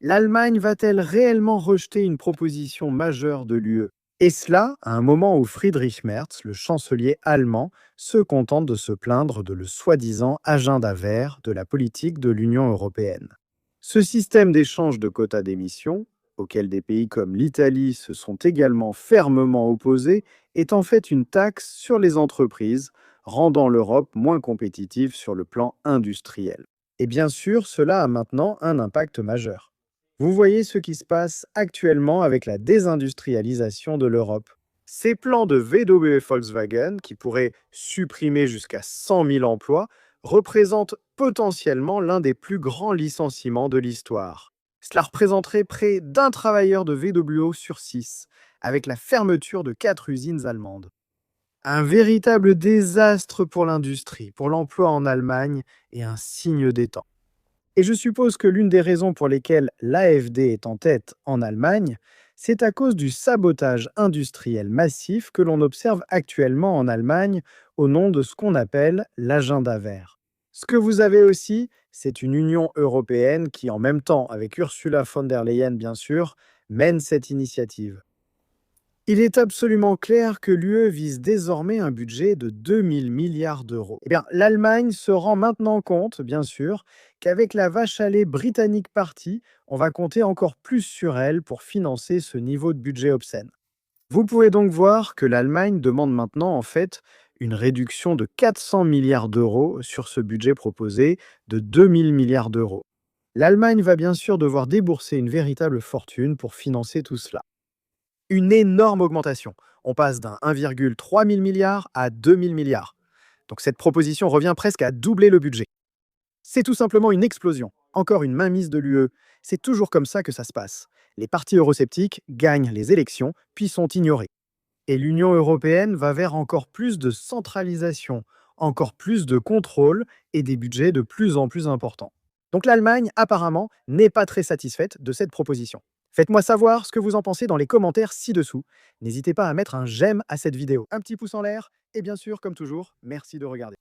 L'Allemagne va-t-elle réellement rejeter une proposition majeure de l'UE? Et cela à un moment où Friedrich Merz, le chancelier allemand, se contente de se plaindre de le soi-disant agenda vert de la politique de l'Union européenne. Ce système d'échange de quotas d'émissions, auquel des pays comme l'Italie se sont également fermement opposés, est en fait une taxe sur les entreprises, rendant l'Europe moins compétitive sur le plan industriel. Et bien sûr, cela a maintenant un impact majeur. Vous voyez ce qui se passe actuellement avec la désindustrialisation de l'Europe. Ces plans de VW Volkswagen, qui pourraient supprimer jusqu'à 100 000 emplois, représentent potentiellement l'un des plus grands licenciements de l'histoire. Cela représenterait près d'un travailleur de VW sur 6, avec la fermeture de 4 usines allemandes. Un véritable désastre pour l'industrie, pour l'emploi en Allemagne et un signe des temps. Et je suppose que l'une des raisons pour lesquelles l'AfD est en tête en Allemagne, c'est à cause du sabotage industriel massif que l'on observe actuellement en Allemagne au nom de ce qu'on appelle l'agenda vert. Ce que vous avez aussi, c'est une Union européenne qui, en même temps, avec Ursula von der Leyen bien sûr, mène cette initiative. Il est absolument clair que l'UE vise désormais un budget de 2000 milliards d'euros. Eh bien, l'Allemagne se rend maintenant compte, bien sûr, qu'avec la vache à lait britannique partie, on va compter encore plus sur elle pour financer ce niveau de budget obscène. Vous pouvez donc voir que l'Allemagne demande maintenant en fait une réduction de 400 milliards d'euros sur ce budget proposé de 2000 milliards d'euros. L'Allemagne va bien sûr devoir débourser une véritable fortune pour financer tout cela. Une énorme augmentation. On passe d'un 1,3 000 milliards à 2 000 milliards. Donc cette proposition revient presque à doubler le budget. C'est tout simplement une explosion. Encore une mainmise de l'UE. C'est toujours comme ça que ça se passe. Les partis eurosceptiques gagnent les élections, puis sont ignorés. Et l'Union européenne va vers encore plus de centralisation, encore plus de contrôle et des budgets de plus en plus importants. Donc l'Allemagne, apparemment, n'est pas très satisfaite de cette proposition. Faites-moi savoir ce que vous en pensez dans les commentaires ci-dessous. N'hésitez pas à mettre un j'aime à cette vidéo, un petit pouce en l'air, et bien sûr, comme toujours, merci de regarder.